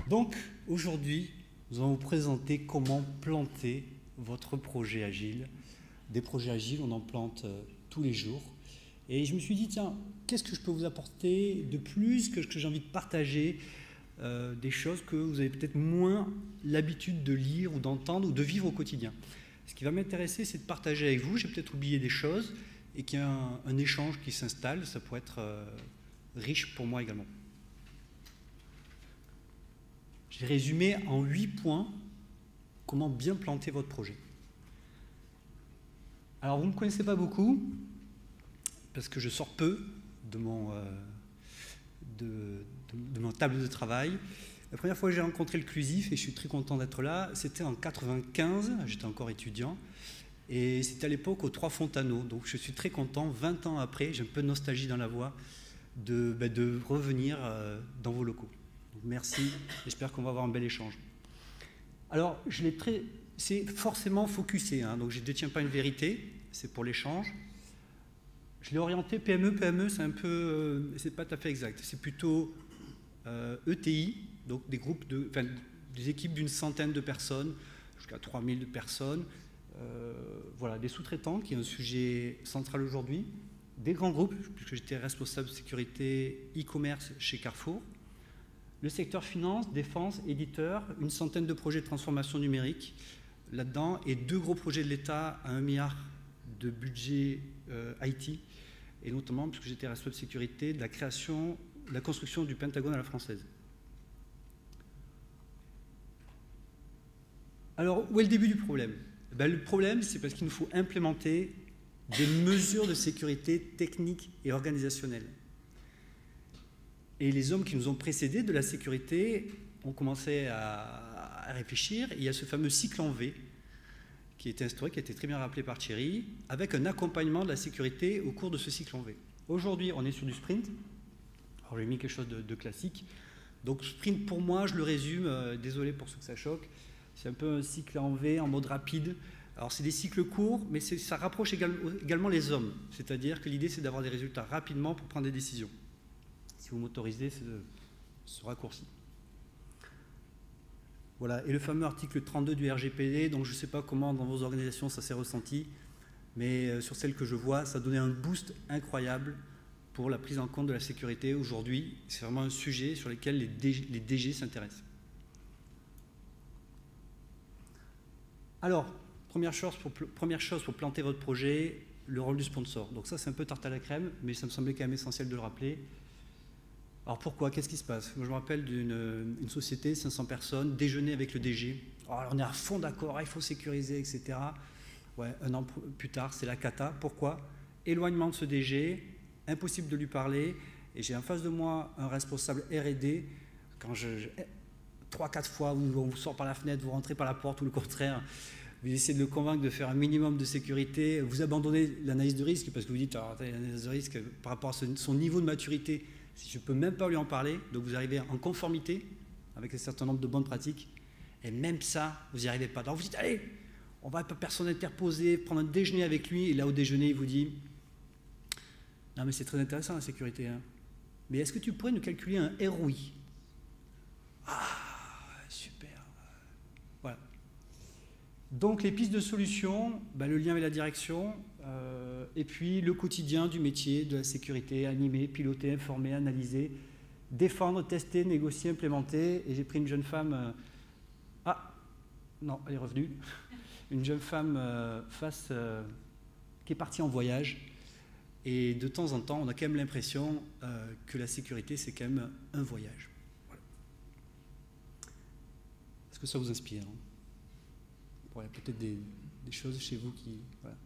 Donc, aujourd'hui, nous allons vous présenter comment planter votre projet agile. Des projets agiles, on en plante tous les jours. Et je me suis dit, tiens, qu'est-ce que je peux vous apporter de plus que j'ai envie de partager, des choses que vous avez peut-être moins l'habitude de lire ou d'entendre ou de vivre au quotidien. Ce qui va m'intéresser, c'est de partager avec vous. J'ai peut-être oublié des choses et qu'il y a un échange qui s'installe. Ça pourrait être riche pour moi également. J'ai résumé en 8 points comment bien planter votre projet. Alors, vous ne me connaissez pas beaucoup, parce que je sors peu de mon table de travail. La première fois que j'ai rencontré le Clusif, et je suis très content d'être là, c'était en 95, j'étais encore étudiant, et c'était à l'époque aux Trois Fontaneaux. Donc je suis très content, 20 ans après, j'ai un peu de nostalgie dans la voix, de revenir dans vos locaux. Donc merci, j'espère qu'on va avoir un bel échange. Alors, c'est forcément focusé, hein, donc je ne détiens pas une vérité, c'est pour l'échange. Je l'ai orienté PME, c'est un peu, c'est pas tout à fait exact, c'est plutôt ETI, donc des groupes des équipes d'une centaine de personnes, jusqu'à 3000 personnes, voilà, des sous-traitants, qui est un sujet central aujourd'hui, des grands groupes, puisque j'étais responsable de sécurité e-commerce chez Carrefour, le secteur finance, défense, éditeur, une centaine de projets de transformation numérique là-dedans, et 2 gros projets de l'État à 1 milliard de budget IT, et notamment, puisque j'étais responsable de sécurité, de la construction du Pentagone à la française. Alors, où est le début du problème? Le problème, c'est parce qu'il nous faut implémenter des mesures de sécurité techniques et organisationnelles. Et les hommes qui nous ont précédés de la sécurité ont commencé à réfléchir. Il y a ce fameux cycle en V qui est instauré, qui a été très bien rappelé par Thierry, avec un accompagnement de la sécurité au cours de ce cycle en V. Aujourd'hui, on est sur du sprint. Alors, j'ai mis quelque chose de classique. Donc, sprint, pour moi, je le résume, désolé pour ceux que ça choque, c'est un peu un cycle en V, en mode rapide. Alors, c'est des cycles courts, mais ça rapproche également les hommes. C'est-à-dire que l'idée, c'est d'avoir des résultats rapidement pour prendre des décisions. Si vous m'autorisez ce raccourci. Voilà, et le fameux article 32 du RGPD, donc je ne sais pas comment dans vos organisations ça s'est ressenti, mais sur celle que je vois, ça donnait un boost incroyable pour la prise en compte de la sécurité aujourd'hui. C'est vraiment un sujet sur lequel les DG s'intéressent. Alors, première chose pour planter votre projet, le rôle du sponsor. Donc ça, c'est un peu tarte à la crème, mais ça me semblait quand même essentiel de le rappeler. Alors pourquoi? Qu'est-ce qui se passe? Moi, je me rappelle d'une société, 500 personnes, déjeuner avec le DG. Alors, on est à fond d'accord, il faut sécuriser, etc. Ouais, 1 an plus tard, c'est la cata. Pourquoi? Éloignement de ce DG, impossible de lui parler. Et j'ai en face de moi un responsable R&D. Quand 3-4 fois, on vous sort par la fenêtre, vous rentrez par la porte, ou le contraire. Vous essayez de le convaincre de faire un minimum de sécurité. Vous abandonnez l'analyse de risque parce que vous dites, l'analyse de risque, par rapport à son niveau de maturité, si je ne peux même pas lui en parler, donc vous arrivez en conformité avec un certain nombre de bonnes pratiques, et même ça, vous n'y arrivez pas. Donc vous dites, allez, on va pas personne interposer, prendre un déjeuner avec lui, et là au déjeuner, il vous dit, non mais c'est très intéressant la sécurité, hein. Mais est-ce que tu pourrais nous calculer un ROI? Ah, super. Voilà. Donc les pistes de solutions, le lien avec la direction, et puis le quotidien du métier de la sécurité, animer, piloter, informer, analyser, défendre, tester, négocier, implémenter. Et j'ai pris une jeune femme, ah non, elle est revenue, une jeune femme qui est partie en voyage. Et de temps en temps, on a quand même l'impression que la sécurité, c'est quand même un voyage. Voilà. Est-ce que ça vous inspire, hein? Bon, il y a peut-être des choses chez vous qui... Voilà.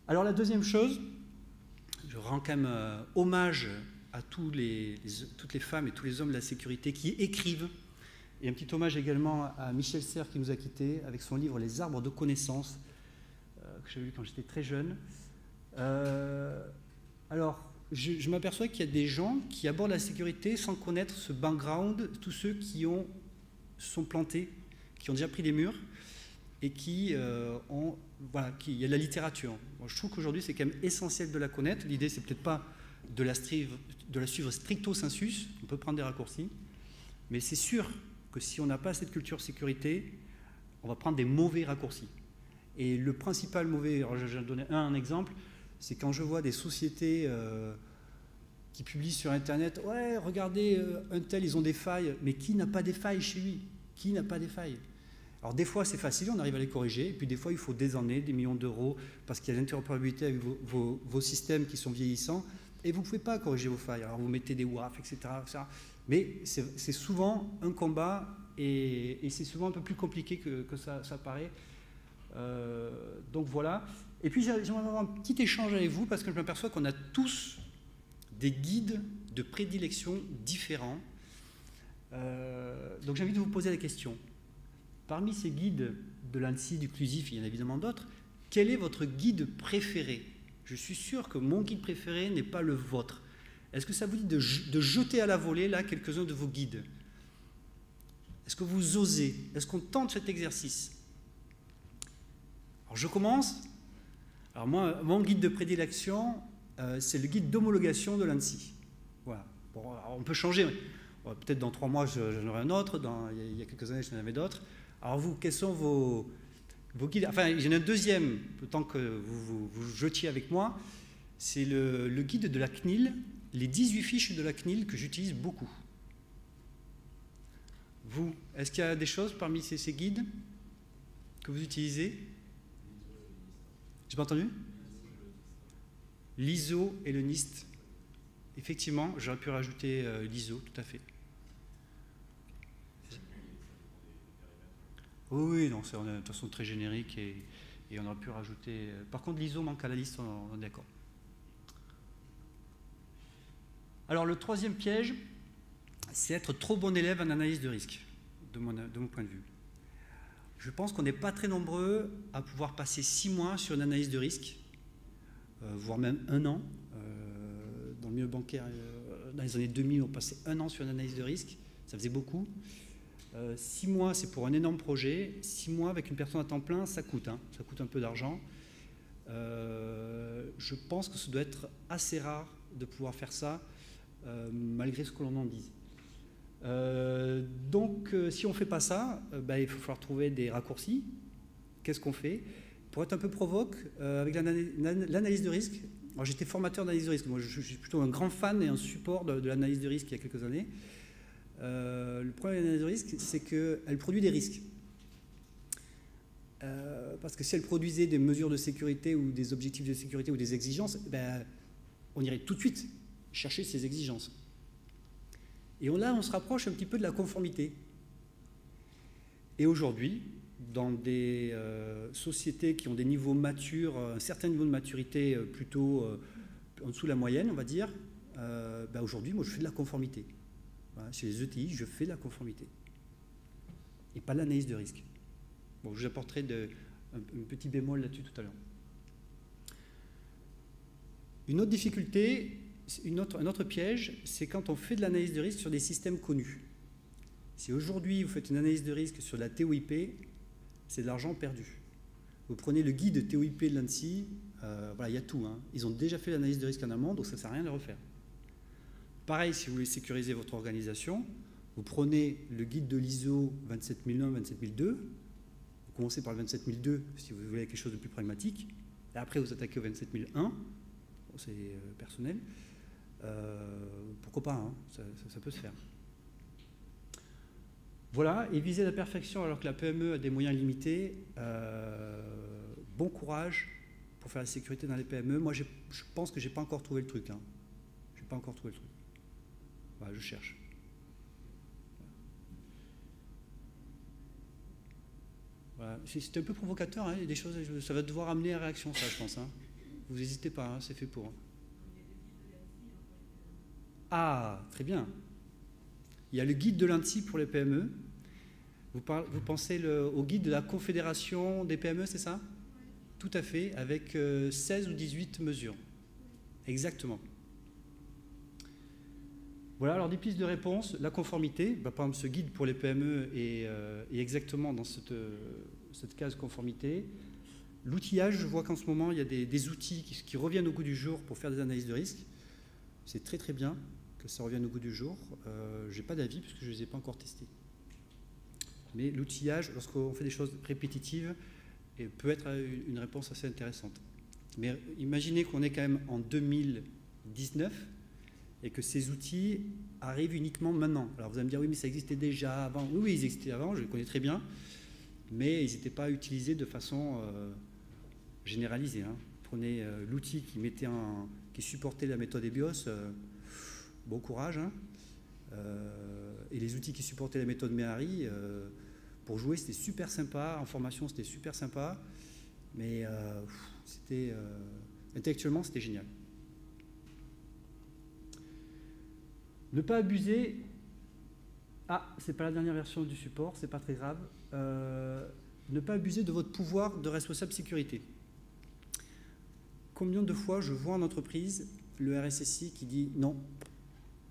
Alors la deuxième chose, je rends quand même hommage à toutes les femmes et tous les hommes de la sécurité qui écrivent, et un petit hommage également à Michel Serres qui nous a quittés avec son livre « Les arbres de connaissances » que j'avais lu quand j'étais très jeune. Alors, je m'aperçois qu'il y a des gens qui abordent la sécurité sans connaître ce background, tous ceux qui sont plantés, qui ont déjà pris des murs. et qui ont... Voilà, il y a de la littérature. Bon, je trouve qu'aujourd'hui, c'est quand même essentiel de la connaître. L'idée, c'est peut-être pas de la suivre stricto sensus, on peut prendre des raccourcis, mais c'est sûr que si on n'a pas cette culture sécurité, on va prendre des mauvais raccourcis. Et le principal mauvais, alors je vais donner un exemple, c'est quand je vois des sociétés qui publient sur Internet, ouais, regardez, un tel, ils ont des failles, mais qui n'a pas des failles chez lui? Qui n'a pas des failles? Alors des fois c'est facile, on arrive à les corriger, et puis des fois il faut des années, des millions d'euros, parce qu'il y a l'interopérabilité avec vos systèmes qui sont vieillissants, et vous ne pouvez pas corriger vos failles. Alors vous mettez des WAF, etc. Mais c'est souvent un combat, et c'est souvent un peu plus compliqué que ça paraît. Donc voilà. Et puis j'aimerais avoir un petit échange avec vous, parce que je m'aperçois qu'on a tous des guides de prédilection différents. Donc j'ai envie de vous poser la question. Parmi ces guides de l'ANSSI, du CLUSIF, il y en a évidemment d'autres, quel est votre guide préféré? Je suis sûr que mon guide préféré n'est pas le vôtre. Est-ce que ça vous dit de jeter à la volée, là, quelques-uns de vos guides? Est-ce que vous osez? Est-ce qu'on tente cet exercice? Alors je commence. Alors moi, mon guide de prédilection, c'est le guide d'homologation de l'ANSSI. Voilà. Bon, on peut changer. Peut-être dans 3 mois, j'en aurai un autre. Il y a quelques années, j'en avais d'autres. Alors vous, quels sont vos guides? Enfin, j'en ai un deuxième, le temps que vous jetiez avec moi. C'est le guide de la CNIL, les 18 fiches de la CNIL que j'utilise beaucoup. Vous, est-ce qu'il y a des choses parmi ces guides que vous utilisez? J'ai pas entendu? L'ISO et le NIST. Effectivement, j'aurais pu rajouter l'ISO, tout à fait. Oui, non, c'est de toute façon très générique et on aurait pu rajouter... Par contre, l'ISO manque à la liste, on est d'accord. Alors, le troisième piège, c'est être trop bon élève en analyse de risque, de mon point de vue. Je pense qu'on n'est pas très nombreux à pouvoir passer 6 mois sur une analyse de risque, voire même 1 an. Dans le milieu bancaire, dans les années 2000, on passait 1 an sur une analyse de risque, ça faisait beaucoup. 6 mois, c'est pour un énorme projet. 6 mois avec une personne à temps plein, ça coûte un peu d'argent. Je pense que ça doit être assez rare de pouvoir faire ça, malgré ce que l'on en dise. Donc, si on ne fait pas ça, il va falloir trouver des raccourcis. Qu'est-ce qu'on fait? Pour être un peu provoque, avec l'analyse de risque, alors j'étais formateur d'analyse de risque, moi je suis plutôt un grand fan et un support de l'analyse de risque il y a quelques années. Le problème de l'analyse de risque, c'est qu'elle produit des risques. Parce que si elle produisait des mesures de sécurité ou des objectifs de sécurité ou des exigences, on irait tout de suite chercher ces exigences. Et là, on se rapproche un petit peu de la conformité. Et aujourd'hui, dans des sociétés qui ont des niveaux matures, un certain niveau de maturité plutôt en dessous de la moyenne, on va dire, aujourd'hui, moi, je fais de la conformité. Voilà, chez les ETI, je fais de la conformité. Et pas de l'analyse de risque. Bon, je vous apporterai un petit bémol là-dessus tout à l'heure. Une autre difficulté, un autre piège, c'est quand on fait de l'analyse de risque sur des systèmes connus. Si aujourd'hui vous faites une analyse de risque sur la TOIP, c'est de l'argent perdu. Vous prenez le guide TOIP de l'ANSSI, voilà, il y a tout. Hein. Ils ont déjà fait l'analyse de risque en amont, donc ça ne sert à rien de refaire. Pareil, si vous voulez sécuriser votre organisation, vous prenez le guide de l'ISO 27001, 27002, vous commencez par le 27002 si vous voulez quelque chose de plus pragmatique, et après vous attaquez au 27001, bon, c'est personnel, pourquoi pas, hein, ça peut se faire. Voilà, et viser la perfection alors que la PME a des moyens limités, bon courage pour faire la sécurité dans les PME. Moi, je pense que je n'ai pas encore trouvé le truc. Hein. Je n'ai pas encore trouvé le truc. Voilà, je cherche. Voilà. C'est un peu provocateur, hein, il y a des choses, ça va devoir amener à réaction, ça, je pense. Hein. Vous n'hésitez pas, hein, c'est fait pour. Hein. Ah, très bien. Il y a le guide de l'ANSSI pour les PME. Vous pensez au guide de la Confédération des PME, c'est ça? Tout à fait, avec 16 ou 18 mesures. Exactement. Voilà, alors des pistes de réponse. La conformité, par exemple, ce guide pour les PME est exactement dans cette case conformité. L'outillage, je vois qu'en ce moment, il y a des outils qui reviennent au goût du jour pour faire des analyses de risque. C'est très très bien que ça revienne au goût du jour. Je n'ai pas d'avis puisque je ne les ai pas encore testés. Mais l'outillage, lorsqu'on fait des choses répétitives, peut être une réponse assez intéressante. Mais imaginez qu'on est quand même en 2019 et que ces outils arrivent uniquement maintenant. Alors vous allez me dire, oui, mais ça existait déjà avant. Oui, ils existaient avant, je les connais très bien, mais ils n'étaient pas utilisés de façon généralisée. Hein. Prenez l'outil qui supportait la méthode EBIOS, bon courage. Hein. Et les outils qui supportaient la méthode Méhari, pour jouer, c'était super sympa. En formation, c'était super sympa. Mais intellectuellement, c'était génial. Ne pas abuser. Ah, c'est pas la dernière version du support, c'est pas très grave. Ne pas abuser de votre pouvoir de responsable sécurité. Combien de fois je vois en entreprise le RSSI qui dit non,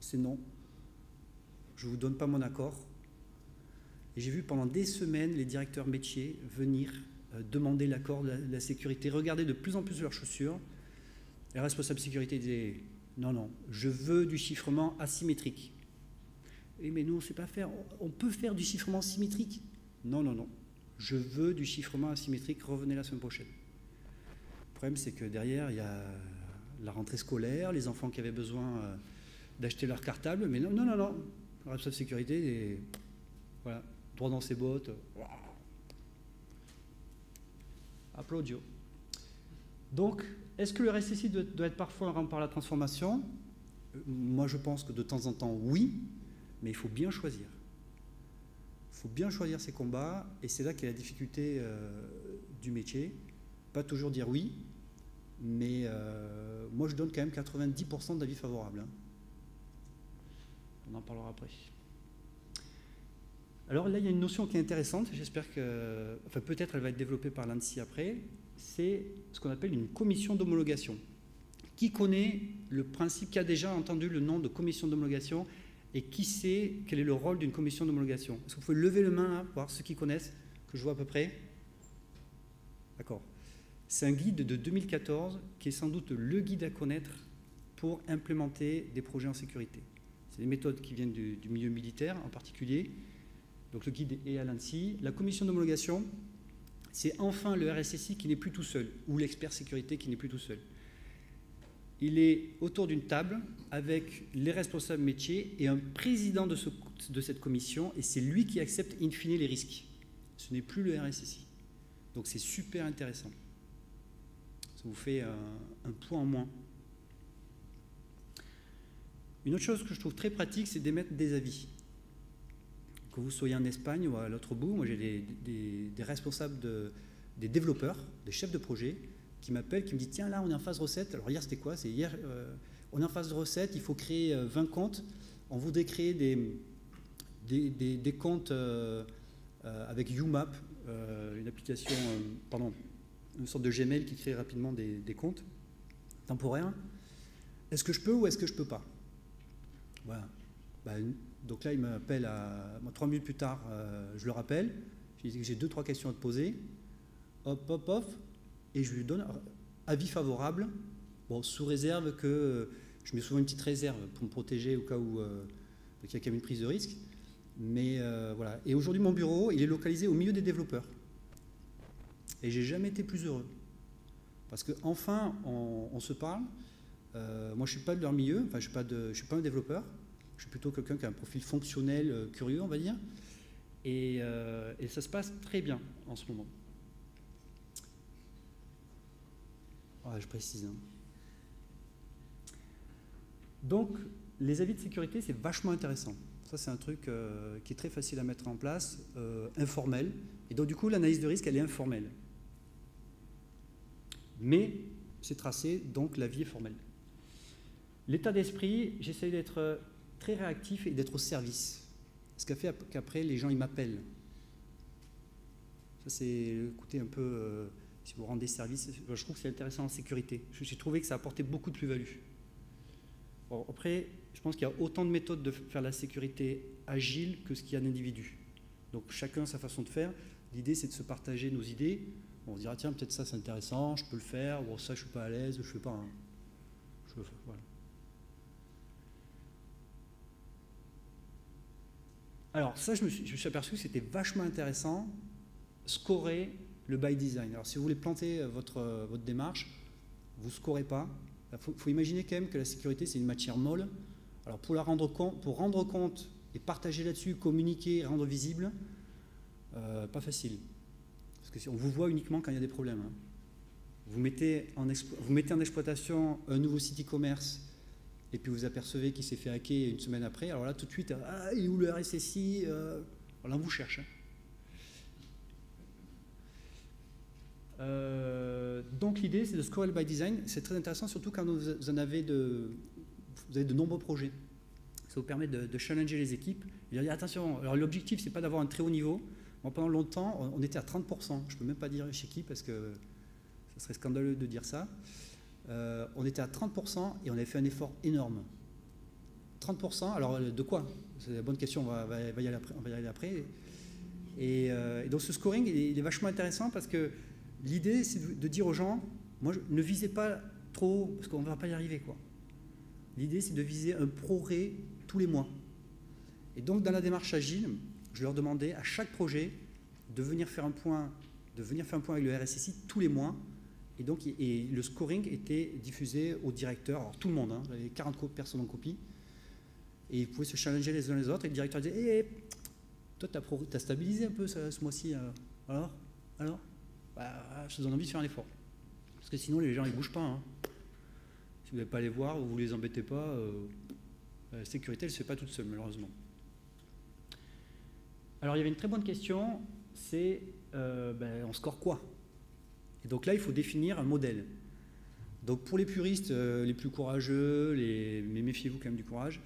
c'est non, je ne vous donne pas mon accord. Et j'ai vu pendant des semaines les directeurs métiers venir demander l'accord de la sécurité, regarder de plus en plus leurs chaussures. Les responsables sécurité disaient non, non, je veux du chiffrement asymétrique. Et mais nous, on ne sait pas faire. On peut faire du chiffrement symétrique. Non, non, non. Je veux du chiffrement asymétrique. Revenez la semaine prochaine. Le problème, c'est que derrière, il y a la rentrée scolaire, les enfants qui avaient besoin d'acheter leur cartable. Mais non, non, non, non. Le responsable de sécurité, voilà, droit dans ses bottes. Applaudio. Donc, est-ce que le RSSI doit être parfois un rempart à la transformation? Moi, je pense que de temps en temps, oui, mais il faut bien choisir. Il faut bien choisir ses combats, et c'est là qu'est la difficulté du métier. Pas toujours dire oui, mais moi, je donne quand même 90% d'avis favorables. Hein. On en parlera après. Alors là, il y a une notion qui est intéressante, j'espère que, enfin peut-être elle va être développée par l'ANSSI après, c'est ce qu'on appelle une commission d'homologation. Qui connaît le principe, qui a déjà entendu le nom de commission d'homologation et qui sait quel est le rôle d'une commission d'homologation? Est-ce que vous pouvez lever le main, hein, voir ceux qui connaissent, que je vois à peu près? D'accord. C'est un guide de 2014 qui est sans doute le guide à connaître pour implémenter des projets en sécurité. C'est des méthodes qui viennent du milieu militaire en particulier. Donc le guide est à l'ANSSI. La commission d'homologation, c'est enfin le RSSI qui n'est plus tout seul, ou l'expert sécurité qui n'est plus tout seul. Il est autour d'une table avec les responsables métiers et un président de cette commission, et c'est lui qui accepte in fine les risques. Ce n'est plus le RSSI. Donc c'est super intéressant. Ça vous fait un point en moins. Une autre chose que je trouve très pratique, c'est d'émettre des avis. Que vous soyez en Espagne ou à l'autre bout, moi j'ai des responsables, des développeurs, des chefs de projet qui m'appellent, qui me disent tiens là on est en phase recette. Alors hier c'était quoi? C'est hier, on est en phase de recette, il faut créer 20 comptes. On voudrait créer des comptes avec UMAP, une application, une sorte de Gmail qui crée rapidement des comptes temporaires. Est-ce que je peux ou est-ce que je peux pas? Voilà. Donc là, il m'appelle 3 minutes plus tard, je le rappelle, je lui dis que j'ai 2-3 questions à te poser, hop, hop, hop, et je lui donne avis favorable, bon, sous réserve que je mets souvent une petite réserve pour me protéger au cas où il y a quand même une prise de risque, mais voilà. Et aujourd'hui, mon bureau, il est localisé au milieu des développeurs, et j'ai jamais été plus heureux, parce qu'enfin, on se parle. Moi, je ne suis pas de leur milieu, enfin, je ne suis pas un développeur. Je suis plutôt quelqu'un qui a un profil fonctionnel, curieux, on va dire. Et ça se passe très bien en ce moment. Ouais, je précise. Hein. Donc, les avis de sécurité, c'est vachement intéressant. Ça, c'est un truc qui est très facile à mettre en place, informel. Et donc, du coup, l'analyse de risque, elle est informelle. Mais c'est tracé, donc l'avis est formel. L'état d'esprit, j'essaie d'être très réactif et d'être au service. Ce qui a fait qu'après, les gens, ils m'appellent. Ça, c'est le côté un peu, si vous rendez service, je trouve que c'est intéressant en sécurité. J'ai trouvé que ça apportait beaucoup de plus-value. Bon, après, je pense qu'il y a autant de méthodes de faire la sécurité agile que ce qu'il y a d'individus. Donc, chacun sa façon de faire. L'idée, c'est de se partager nos idées. On se dira, tiens, peut-être ça, c'est intéressant, je peux le faire. Bon, ça, je ne suis pas à l'aise, je ne fais pas. Hein. Voilà. Alors, ça, je me suis aperçu que c'était vachement intéressant, scorer le by design. Alors, si vous voulez planter votre démarche, vous ne scorez pas. Il faut imaginer quand même que la sécurité, c'est une matière molle. Alors, pour rendre compte et partager là-dessus, communiquer, rendre visible, pas facile. Parce que si on vous voit uniquement quand il y a des problèmes. Hein. Vous mettez en exploitation un nouveau site e-commerce et puis vous apercevez qu'il s'est fait hacker une semaine après. Alors là, tout de suite, ah, il est où le RSSI là, on vous cherche. Hein. Donc l'idée, c'est de scorer le by design. C'est très intéressant, surtout quand vous avez de nombreux projets. Ça vous permet de challenger les équipes. Et de dire, attention, alors l'objectif, c'est pas d'avoir un très haut niveau. Moi, pendant longtemps, on était à 30%. Je ne peux même pas dire chez qui, parce que ça serait scandaleux de dire ça. On était à 30% et on avait fait un effort énorme. 30%, alors de quoi? C'est la bonne question, on va y aller après. Et donc ce scoring, il est vachement intéressant parce que l'idée, c'est de dire aux gens, moi, ne visez pas trop, parce qu'on ne va pas y arriver, quoi. L'idée, c'est de viser un progrès tous les mois. Et donc, dans la démarche agile, je leur demandais à chaque projet de venir faire un point avec le RSSI tous les mois. Et donc, le scoring était diffusé au directeur, alors tout le monde, hein, j'avais 40 personnes en copie. Et ils pouvaient se challenger les uns les autres. Et le directeur disait, hey, toi, tu as stabilisé un peu ce mois-ci. Alors bah, je te donne envie de faire un effort. Parce que sinon, les gens, ils ne bougent pas. Hein. Si vous n'allez pas les voir ou vous ne les embêtez pas, la sécurité, elle ne se fait pas toute seule, malheureusement. Alors, il y avait une très bonne question, c'est on score quoi? Et donc là, il faut définir un modèle. Donc pour les puristes les plus courageux, mais méfiez-vous quand même du courage,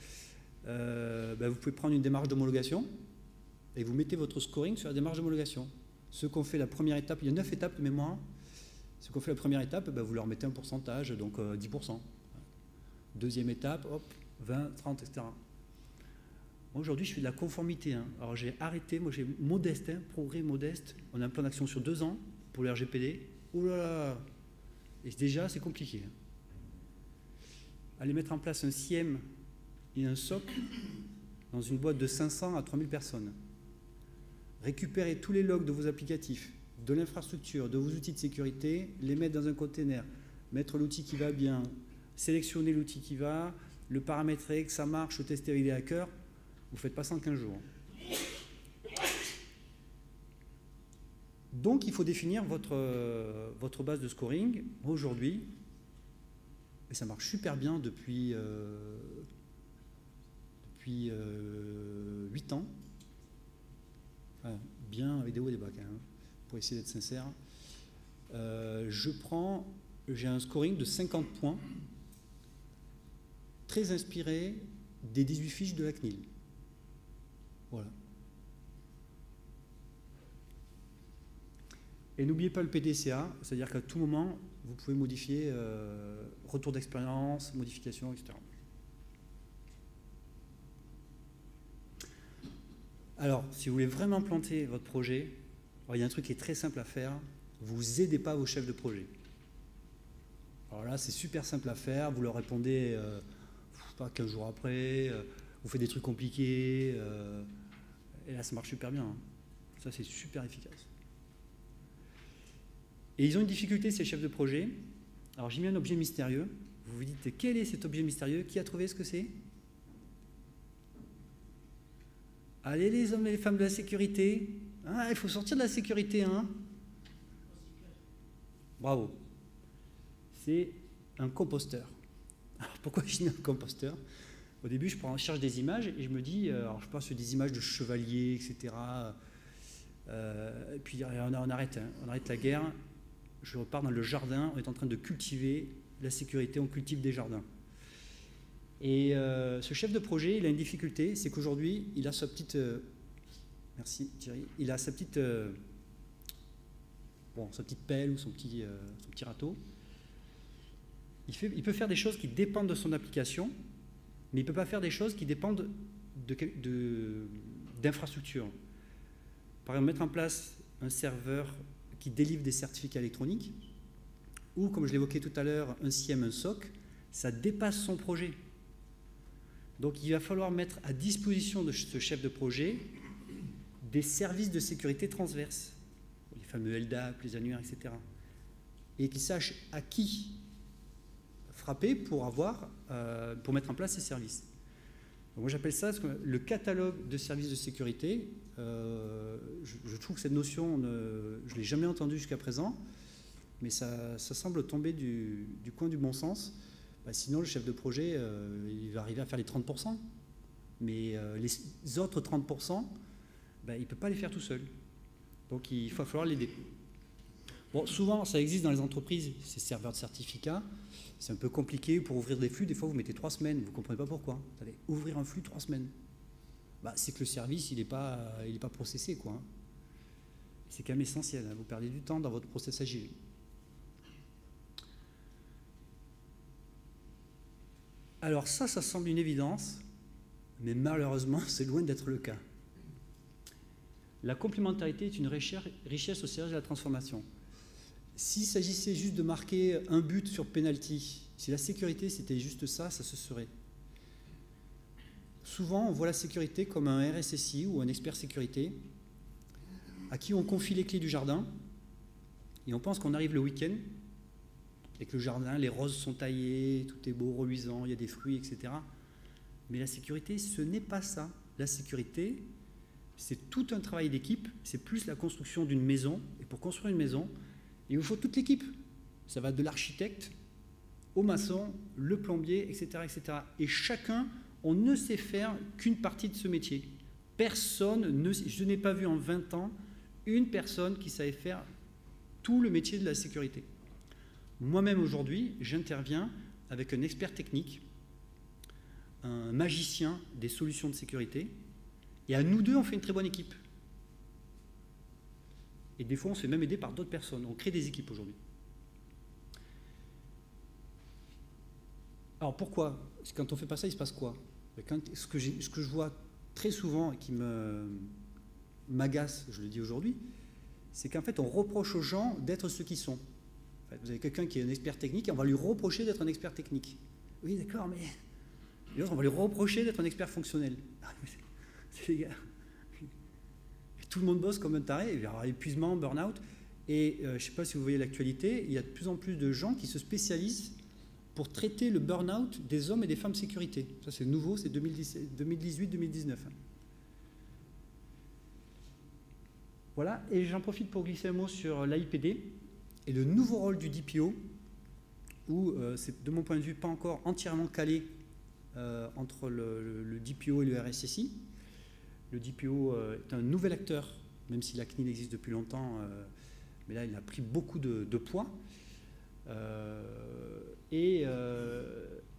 vous pouvez prendre une démarche d'homologation et vous mettez votre scoring sur la démarche d'homologation. Ceux qui ont fait la première étape, il y a 9 étapes de mémoire, ceux qui ont fait la première étape, vous leur mettez un pourcentage, donc 10%. Deuxième étape, hop, 20, 30, etc. Aujourd'hui, je fais de la conformité. Hein. Alors, j'ai arrêté, moi j'ai modeste, hein, progrès modeste. On a un plan d'action sur 2 ans pour le RGPD. Ouh là là. Et déjà, c'est compliqué. Aller mettre en place un SIEM et un SOC dans une boîte de 500 à 3000 personnes. Récupérer tous les logs de vos applicatifs, de l'infrastructure, de vos outils de sécurité, les mettre dans un container, mettre l'outil qui va bien, sélectionner l'outil qui va, le paramétrer, que ça marche, le tester avec des hackers. Vous ne faites pas ça en 15 jours. Donc, il faut définir votre base de scoring. Aujourd'hui, et ça marche super bien depuis 8 ans. Enfin, bien avec des hauts et des bas, quand même, pour essayer d'être sincère. J'ai un scoring de 50 points, très inspiré des 18 fiches de la CNIL. Voilà. Et n'oubliez pas le PDCA, c'est-à-dire qu'à tout moment, vous pouvez modifier retour d'expérience, modification, etc. Alors, si vous voulez vraiment planter votre projet, il y a un truc qui est très simple à faire, vous aidez pas vos chefs de projet. Alors là, c'est super simple à faire, vous leur répondez, pas 15 jours après, vous faites des trucs compliqués, et là, ça marche super bien. Hein. Ça, c'est super efficace. Et ils ont une difficulté, ces chefs de projet. Alors, j'ai mis un objet mystérieux. Vous vous dites, quel est cet objet mystérieux? Qui a trouvé ce que c'est? Allez, les hommes et les femmes de la sécurité. Ah, il faut sortir de la sécurité, hein? Bravo. C'est un composteur. Alors, pourquoi je dis un composteur? Au début, je cherche des images et je me dis, alors je pense sur des images de chevaliers, etc. Et puis on arrête la guerre. Je repars dans le jardin, on est en train de cultiver la sécurité, on cultive des jardins. Et ce chef de projet, il a une difficulté, c'est qu'aujourd'hui, il a sa petite... merci Thierry. Il a sa petite... sa petite pelle ou son petit râteau. Il peut faire des choses qui dépendent de son application, mais il ne peut pas faire des choses qui dépendent d'infrastructures. Par exemple, mettre en place un serveur qui délivre des certificats électroniques, ou, comme je l'évoquais tout à l'heure, un SIEM, un SOC, ça dépasse son projet. Donc il va falloir mettre à disposition de ce chef de projet des services de sécurité transverses, les fameux LDAP, les annuaires, etc. Et qu'il sache à qui frapper pour mettre en place ces services. Donc moi j'appelle ça le catalogue de services de sécurité. Je trouve que cette notion, je ne l'ai jamais entendue jusqu'à présent, mais ça semble tomber du coin du bon sens. Sinon, le chef de projet, il va arriver à faire les 30%. Mais les autres 30%, il ne peut pas les faire tout seul. Donc, il va falloir l'aider. Bon, souvent, ça existe dans les entreprises, ces serveurs de certificats. C'est un peu compliqué pour ouvrir des flux. Des fois, vous mettez 3 semaines. Vous ne comprenez pas pourquoi. Vous allez ouvrir un flux 3 semaines. C'est que le service, il n'est pas processé, quoi. C'est quand même essentiel. Vous perdez du temps dans votre process agile. Alors ça semble une évidence, mais malheureusement, c'est loin d'être le cas. La complémentarité est une richesse au service de la transformation. S'il s'agissait juste de marquer un but sur penalty, si la sécurité c'était juste ça, ça se serait. Souvent, on voit la sécurité comme un RSSI ou un expert sécurité à qui on confie les clés du jardin et on pense qu'on arrive le week-end et que le jardin, les roses sont taillées, tout est beau, reluisant, il y a des fruits, etc. Mais la sécurité, ce n'est pas ça. La sécurité, c'est tout un travail d'équipe, c'est plus la construction d'une maison. Et pour construire une maison, il vous faut toute l'équipe. Ça va de l'architecte au maçon, le plombier, etc., etc. Et chacun, on ne sait faire qu'une partie de ce métier. Je n'ai pas vu en 20 ans une personne qui savait faire tout le métier de la sécurité. Moi-même aujourd'hui, j'interviens avec un expert technique, un magicien des solutions de sécurité, et à nous deux, on fait une très bonne équipe. Et des fois, on se fait même aider par d'autres personnes. On crée des équipes aujourd'hui. Alors pourquoi? Parce que quand on ne fait pas ça, il se passe quoi? Ce que je vois très souvent et qui m'agace, je le dis aujourd'hui, c'est qu'en fait, on reproche aux gens d'être ce qu'ils sont. Vous avez quelqu'un qui est un expert technique et on va lui reprocher d'être un expert technique. Oui, d'accord, mais l'autre, on va lui reprocher d'être un expert fonctionnel. C'est les gars. Et tout le monde bosse comme un taré, il y aura épuisement, burn-out. Et je ne sais pas si vous voyez l'actualité, il y a de plus en plus de gens qui se spécialisent pour traiter le burn-out des hommes et des femmes sécurité. Ça, c'est nouveau, c'est 2018-2019. Voilà, et j'en profite pour glisser un mot sur l'AIPD et le nouveau rôle du DPO, où c'est, de mon point de vue, pas encore entièrement calé entre le DPO et le RSSI. Le DPO est un nouvel acteur, même si la CNIL existe depuis longtemps, mais là, il a pris beaucoup de poids. Et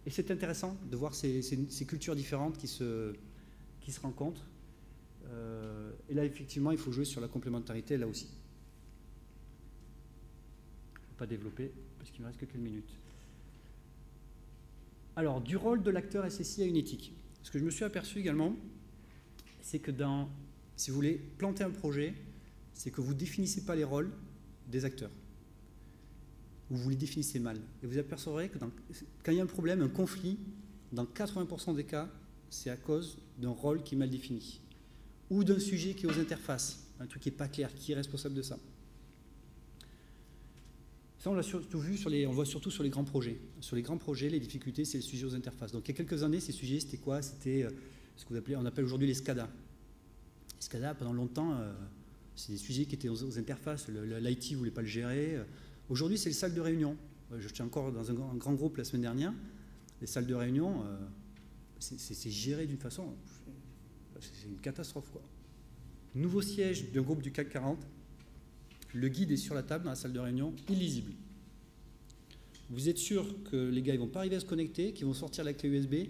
c'est intéressant de voir ces cultures différentes qui se rencontrent. Et là, effectivement, il faut jouer sur la complémentarité, là aussi. Je ne vais pas développer, parce qu'il ne me reste que quelques minutes. Alors, du rôle de l'acteur SSI à une éthique. Ce que je me suis aperçu également, c'est que si vous voulez planter un projet, c'est que vous ne définissez pas les rôles des acteurs. Ou vous les définissez mal. Et vous apercevrez que quand il y a un problème, un conflit, dans 80% des cas, c'est à cause d'un rôle qui est mal défini. Ou d'un sujet qui est aux interfaces, un truc qui n'est pas clair, qui est responsable de ça. Ça, on l'a surtout vu on voit surtout sur les grands projets. Sur les grands projets, les difficultés, c'est le sujet aux interfaces. Donc, il y a quelques années, ces sujets, c'était quoi? C'était ce qu'on appelle aujourd'hui les SCADA. Les SCADA, pendant longtemps, c'est des sujets qui étaient aux interfaces. L'IT ne voulait pas le gérer. Aujourd'hui, c'est les salles de réunion. J'étais encore dans un grand groupe la semaine dernière. Les salles de réunion, c'est géré d'une façon... C'est une catastrophe, quoi. Nouveau siège d'un groupe du CAC 40. Le guide est sur la table dans la salle de réunion, illisible. Vous êtes sûr que les gars ne vont pas arriver à se connecter, qu'ils vont sortir la clé USB?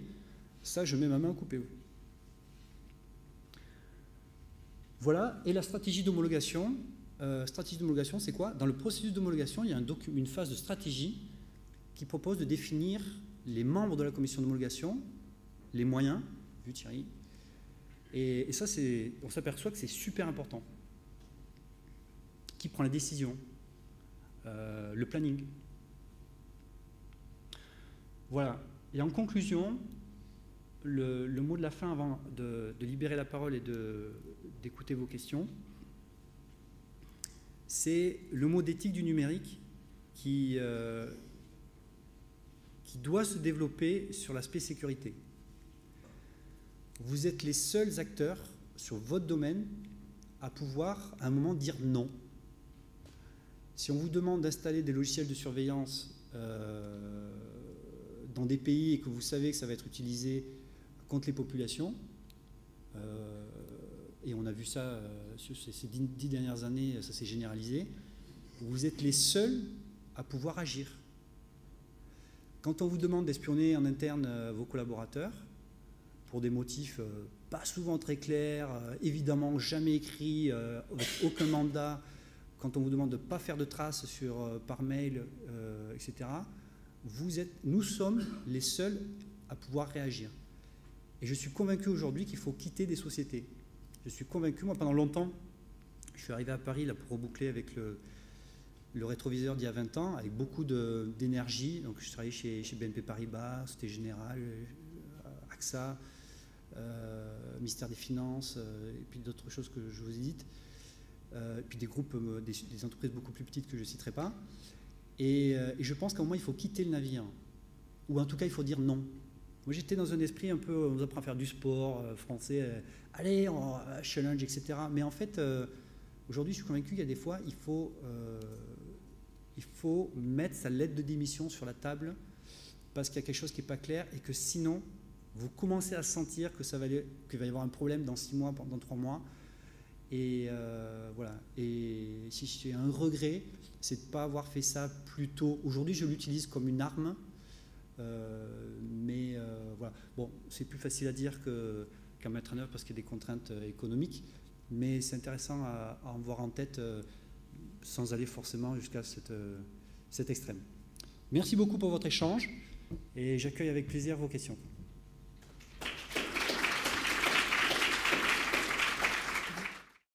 Ça, je mets ma main au coupé. Voilà. Et la stratégie d'homologation. Stratégie d'homologation, c'est quoi? Dans le processus d'homologation, il y a une phase de stratégie qui propose de définir les membres de la commission d'homologation, les moyens, vu Thierry. Et ça, on s'aperçoit que c'est super important. Qui prend la décision? Le planning. Voilà. Et en conclusion, le mot de la fin avant de libérer la parole et d'écouter vos questions, c'est le mot d'éthique du numérique qui doit se développer sur l'aspect sécurité. Vous êtes les seuls acteurs sur votre domaine à pouvoir à un moment dire non. Si on vous demande d'installer des logiciels de surveillance dans des pays et que vous savez que ça va être utilisé contre les populations, et on a vu ça sur ces 10 dernières années, ça s'est généralisé, vous êtes les seuls à pouvoir agir. Quand on vous demande d'espionner en interne vos collaborateurs, pour des motifs pas souvent très clairs, évidemment jamais écrits, avec aucun mandat, quand on vous demande de ne pas faire de traces par mail, etc., nous sommes les seuls à pouvoir réagir. Et je suis convaincu aujourd'hui qu'il faut quitter des sociétés. Je suis convaincu, moi pendant longtemps, je suis arrivé à Paris là, pour reboucler avec le rétroviseur d'il y a 20 ans, avec beaucoup d'énergie. Donc je travaillais chez BNP Paribas, Société Générale, AXA, ministère des Finances, et puis d'autres choses que je vous ai dites. Et puis des groupes, des entreprises beaucoup plus petites que je ne citerai pas. Et je pense qu'à un moment, il faut quitter le navire. Ou en tout cas, il faut dire non. Moi, j'étais dans un esprit un peu, on nous apprend à faire du sport français, allez, challenge, etc. Mais en fait, aujourd'hui, je suis convaincu qu'il y a des fois, il faut mettre sa lettre de démission sur la table parce qu'il y a quelque chose qui n'est pas clair et que sinon, vous commencez à sentir que qu'il va y avoir un problème dans 6 mois, dans 3 mois. Et voilà. Et si j'ai un regret, c'est de ne pas avoir fait ça plus tôt. Aujourd'hui, je l'utilise comme une arme. Mais voilà. Bon, c'est plus facile à dire qu'à mettre en œuvre parce qu'il y a des contraintes économiques. Mais c'est intéressant à en voir en tête sans aller forcément jusqu'à cet extrême. Merci beaucoup pour votre échange et j'accueille avec plaisir vos questions.